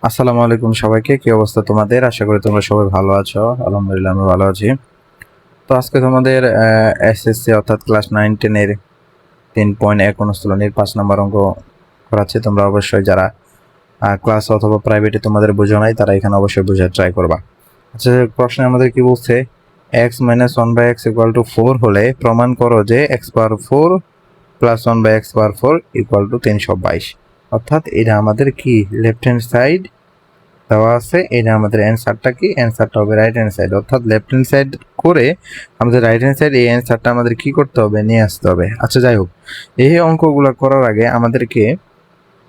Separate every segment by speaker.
Speaker 1: আসসালামু আলাইকুম সবাইকে। কি অবস্থা তোমাদের? আশা করি তোমরা সবাই ভালো আছো। আলহামদুলিল্লাহ আমি ভালো আছি। তো আজকে তোমাদের এসএসসি অর্থাৎ ক্লাস 9-10 এর 3.1 অনুশীলনীর 5 নম্বর অঙ্ক করাচ্ছি। তোমরা অবশ্যই যারা ক্লাস অথবা প্রাইভেটে তোমাদের বোঝো নাই তারা এখানে অবশ্যই বোঝার ট্রাই করবা। আচ্ছা, প্রশ্নে আমাদের কি বলছে, x - 1/x = 4 হলে প্রমাণ করো যে x পাওয়ার 4 প্লাস 1/x পাওয়ার 4 = 322। অর্থাৎ এটা আমাদের কি লেফট হ্যান্ড সাইড দেওয়া আছে। এটা আমাদের অ্যান্সারটা কি, অ্যান্সারটা হবে রাইট হ্যান্ড সাইড। অর্থাৎ লেফট হ্যান্ড সাইড করে আমাদের রাইট হ্যান্ড সাইড এই অ্যান্সারটা আমাদের কি করতে হবে, নিয়ে আসতে হবে। আচ্ছা যাই হোক, এই অঙ্কগুলো করার আগে আমাদেরকে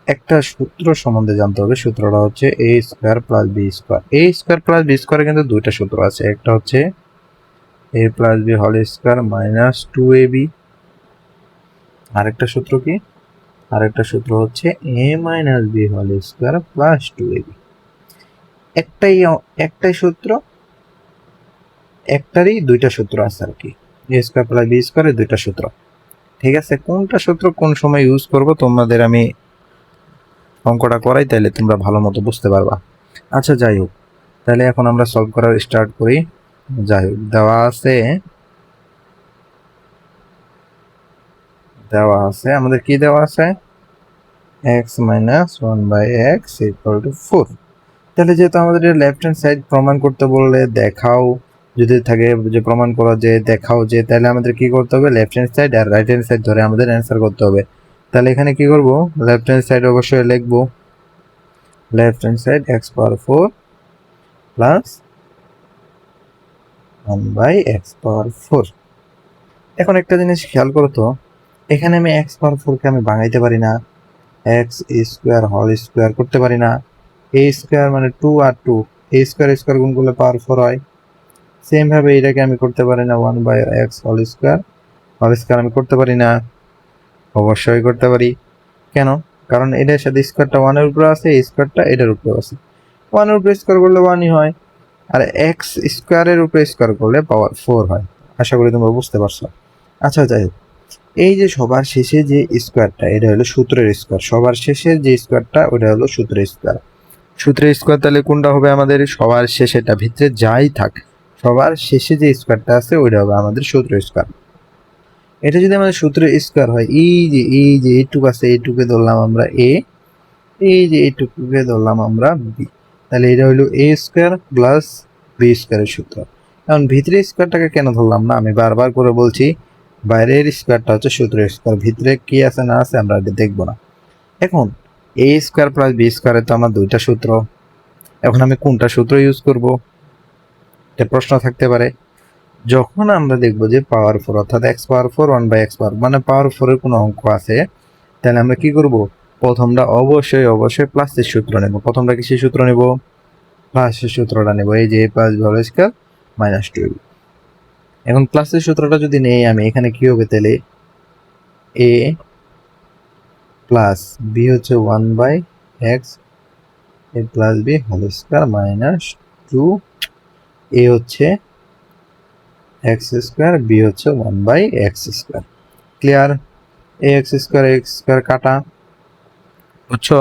Speaker 1: একটা সূত্র সম্বন্ধে জানতে হবে। সূত্রটা হচ্ছে a square plus b square. a square plus b স্কয়ারে কিন্তু দুইটা সূত্র আছে। একটা হচ্ছে a plus b whole square minus 2ab। আরেকটা সূত্র কি, আরেকটা সূত্র হচ্ছে a minus b whole square plus 2ab। একটাই সূত্র, একটারই দুইটা সূত্র আছে আর কি। এ স্কয়ার প্লাস বি স্কয়ারের দুইটা সূত্র। ঠিক আছে, কোনটা সূত্র কোন সময় ইউজ করব তোমাদের আমি অঙ্কটা করাই, তাইলে তোমরা ভালো মতো বুঝতে পারবা। আচ্ছা যাই হোক, তাহলে এখন আমরা সলভ করার স্টার্ট করি। যাই হোক, দেওয়া আছে আমাদের কি দেওয়া আছে, x - 1/x = 4। তাহলে যেহেতু আমাদের লেফট হ্যান্ড সাইড প্রমাণ করতে বললে দেখাও, যদি থাকে যে প্রমাণ করা যে দেখাও যে, তাহলে আমাদের কি করতে হবে, লেফট হ্যান্ড সাইড আর রাইট হ্যান্ড সাইড ধরে আমাদের অ্যান্সার করতে হবে। তাহলে এখানে কি করব, লেফট হ্যান্ড সাইড অবশ্যই লিখব, লেফট হ্যান্ড সাইড x পাওয়ার 4 প্লাস 1/x পাওয়ার 4। এখন একটা জিনিস খেয়াল করো তো, এখানে আমি x পাওয়ার 4 কে আমি ভাঙাইতে পারি না, x স্কয়ার হোল স্কয়ার করতে পারি না। a স্কয়ার মানে 2 আর 2, a স্কয়ার স্কয়ার গুণ করলে পাওয়ার 4 হয়। সেম ভাবে এটাকে আমি করতে পারি না, 1/x হোল স্কয়ার আমি করতে পারি না। অবশ্যই করতে পারি। কেন? কারণ এটার সাথে স্কয়ারটা 1 এর উপরে আছে, এই স্কয়ারটা এটার উপরে আছে। 1 এর উপরে স্কয়ার করলে 1 ই হয়, আর x স্কয়ারের উপরে স্কয়ার করলে পাওয়ার 4 হয়। আশা করি তোমরা বুঝতে পারছো। আচ্ছা যাই হোক, এই যে সবার শেষে যে স্কয়ারটা, এটা হলো সূত্রের স্কয়ার। সবার শেষে যে স্কয়ারটা ওটা হলো সূত্রের স্কয়ার। সূত্রের স্কয়ার তাহলে কোনটা হবে আমাদের, সবার শেষেটা, ভিতরে যাই থাক সবার শেষে যে স্কয়ারটা আছে ওইটা হবে আমাদের সূত্রের স্কয়ার। এটা যদি আমাদের সূত্রের স্কয়ার হয়, এই যে এইটুকু আছে, এইটুকুকে ধরলাম আমরা a, এই যে এইটুকুকে ধরলাম আমরা b, তাহলে এটা হলো a স্কয়ার প্লাস b স্কয়ারের সূত্র। এখন ভিতরের স্কয়ারটাকে কেন ধরলাম না, আমি বারবার করে বলছি, বাইরের স্কয়ারটা হচ্ছে সূত্রের স্কয়ার, ভিতরে কি আছে না আছে আমরা এটা দেখবো না। এখন a স্কয়ার প্লাস b স্কয়ারে তো আমার দুইটা সূত্র। এখন আমি কোনটা সূত্র ইউজ করব, এটা প্রশ্ন থাকতে পারে। যখন আমরা দেখব যে পাওয়ার 4 অর্থাৎ x পাওয়ার 4 1/x পাওয়ার মানে পাওয়ার 4 এর কোনো অঙ্ক আছে, তাহলে আমরা কি করব, প্রথমটা অবশ্যই প্লাসের সূত্র নেব। প্রথমটা কিসের সূত্র নেব, প্লাসের সূত্রটা নেব। এই যে a plus b whole square minus 2ab। এখন প্লাসের সূত্রটা যদি নেই আমি, এখানে কি হবে, তাহলে a প্লাস b হচ্ছে 1/x a plus b whole square minus 2, a হচ্ছে x স্কয়ার, b হচ্ছে 1/x square. Clear? ax square কাটা, বুঝছো?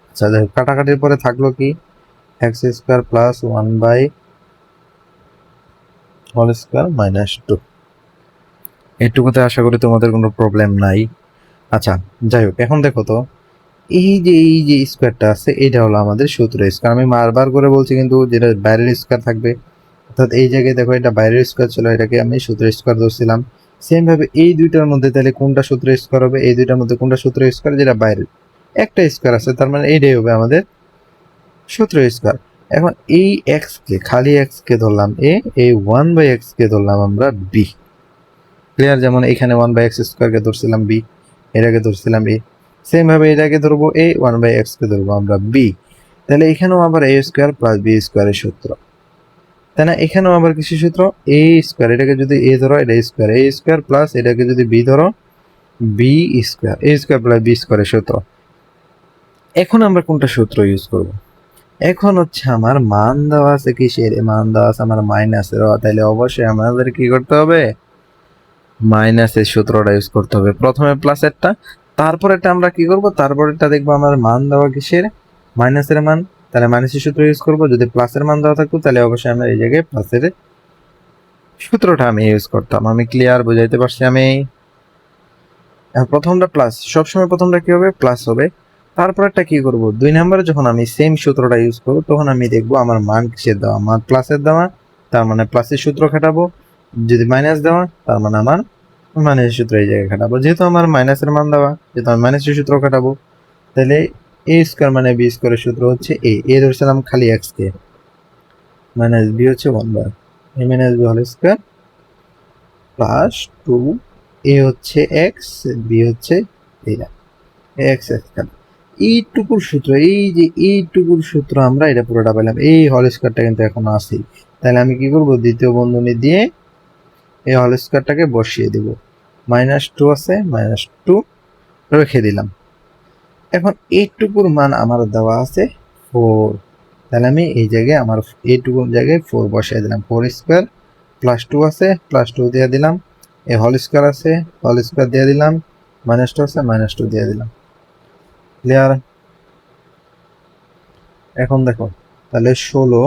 Speaker 1: আচ্ছা দেখো, কাটাকাটির পরে থাকলো কি, x square plus 1 whole square minus 2। এটুকুতে আশা করি তোমাদের কোনো প্রবলেম নাই। আচ্ছা যাই হোক, এখন দেখো তো, এই যে স্কয়ারটা আছে এটা হলো আমাদের সূত্রের স্কয়ার। আমি বারবার করে বলছি কিন্তু, যেটা বাইরের স্কয়ার থাকবে, অর্থাৎ এই জায়গায় দেখো এটা বাইরের স্কয়ার ছিল, এটাকে আমি সূত্রের স্কয়ার ধরছিলাম। সেম ভাবে এই দুইটার মধ্যে তাহলে কোনটা সূত্রের স্কয়ার হবে, এই দুইটার মধ্যে কোনটা সূত্রের স্কয়ার, যেটা বাইরের একটা স্কয়ার আছে, তার মানে এইটাই হবে আমাদের সূত্রের স্কয়ার। এখন এই এক্স কে, খালি এক্স কে ধরলাম a, এই 1/x কে ধরলাম আমরা b। ক্লিয়ার? যেমন এখানে 1/x স্কয়ার কে ধরছিলাম b, এটাকে ধরছিলাম a। সেম ভাবে এটাকে ধরবো a, 1/x কে ধরবো আমরা b। তাহলে এখানেও আবার a স্কয়ার প্লাস b স্কয়ারের সূত্র, তাই না? এখানেও আবার কিসের সূত্র, a স্কয়ার, এটাকে যদি a ধরো এটা স্কয়ার, a স্কয়ার প্লাস এটাকে যদি b ধরো b square, a square plus b স্কয়ারের সূত্র। এখন আমরা কোনটা সূত্র ইউজ করব, এখন হচ্ছে আমার মান দেওয়া আছে কিসের, মান দেওয়া আছে আমার মাইনাসের, তাহলে অবশ্যই আমাদের কি করতে হবে, মাইনাসের সূত্রটা ইউজ করতে হবে। প্রথমে প্লাসেরটা, তারপরেরটা আমরা কি করব, তারপরেরটা দেখবো আমার মান দেওয়া কিসের, মাইনাসের মান, তাহলে মাইনাসের সূত্র ইউজ করবো। যদি প্লাসের মান দেওয়া থাকতো তাহলে অবশ্যই আমরা এই জায়গায় প্লাসের সূত্রটা আমি ইউজ করতাম। আমি ক্লিয়ার বুঝাইতে পারছি আমি? প্রথমটা প্লাস, সবসময় প্রথমটা কি হবে? প্লাস হবে। তারপরটা কি করব? 2 নম্বরে যখন আমি সেম সূত্রটা ইউজ করব তখন আমি দেখব আমার মান কিসের দেওয়া, আমার প্লাসের দেওয়া, তার মানে প্লাসের সূত্র খাটাবো। যদি মাইনাস দেওয়া তার মানে আমার মাইনাসের সূত্র এই জায়গায় খাটাবো। যেহেতু আমার মাইনাসের মান দেওয়া, যেহেতু আমি মাইনাসের সূত্র খাটাবো, তাহলে এ স্কোয়ার মানে বি স্কোয়ারের সূত্র হচ্ছে এ ধরছিলাম খালি এক্স কে, মাইনাস বি হচ্ছে 1/, A minus B whole square plus 2, A হচ্ছে এক্স, বি হচ্ছে এইটা এক্স স্কোয়ার। এইটুকুর সূত্র, এই যে এইটুকুর সূত্র আমরা এটা পুরোটা পেলাম। এই হোল স্কোয়ারটা কিন্তু এখনো আছেই। তাহলে আমি কি করব? দ্বিতীয় বন্ধনী দিয়ে এই হোল স্কোয়ারটাকে বসিয়ে দেব। -2 আছে, -2 রেখে দিলাম। এখন এইটুকুর মান আমার দেওয়া আছে 4, তাহলে আমি এই জায়গায় আমার এইটুকুর জায়গায় 4 বসিয়ে দিলাম। 4 স্কোয়ার প্লাস 2 আছে, +2 দিয়ে দিলাম। এই হোল স্কোয়ার আছে, হোল স্কোয়ার দিয়ে দিলাম। -2 আছে, -2 দিয়ে দিলাম। ক্লিয়ার? এখন দেখো, তাহলে 16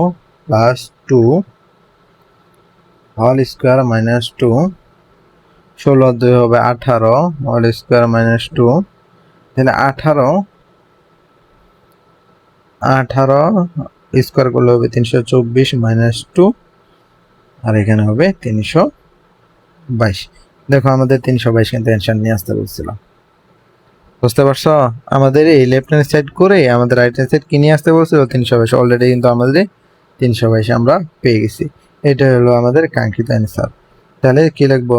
Speaker 1: প্লাস 2 হোল স্কোয়ার -2, 16 2 হবে 18 হোল স্কোয়ার -2, তাহলে 18 স্কোয়ার করলে হবে 324 -2, আর এখানে হবে 322। দেখো আমাদের 322 কিন্তু অ্যান্সার নিয়ে আসতে বলছিলাম। বুঝতে পারছো? আমাদের এই লেফট হ্যান্ড সাইড করে আমাদের রাইট হ্যান্ড সাইড কি নিয়ে আসতে বলছিল? 322। অলরেডি কিন্তু আমাদের 322 আমরা পেয়ে গেছি। এটা হলো আমাদের কাঙ্ক্ষিত অ্যান্সার। তাহলে কি লিখবো?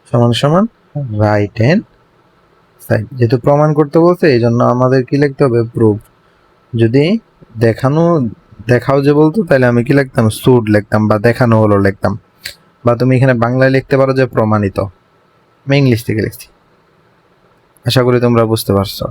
Speaker 1: সমান সমান রাইট হ্যান্ড সাইড। যেহেতু প্রমাণ করতে বলছে এই জন্য আমাদের কি লিখতে হবে? প্রুভ। যদি দেখাও যে বলতো তাহলে আমি কি লিখতাম? শুড লিখতাম, বা দেখানো হলো লিখতাম, বা তুমি এখানে বাংলায় লিখতে পারো যে প্রমাণিত। আমি ইংলিশ থেকে লিখছি। আশা করি তোমরা বুঝতে পারছো।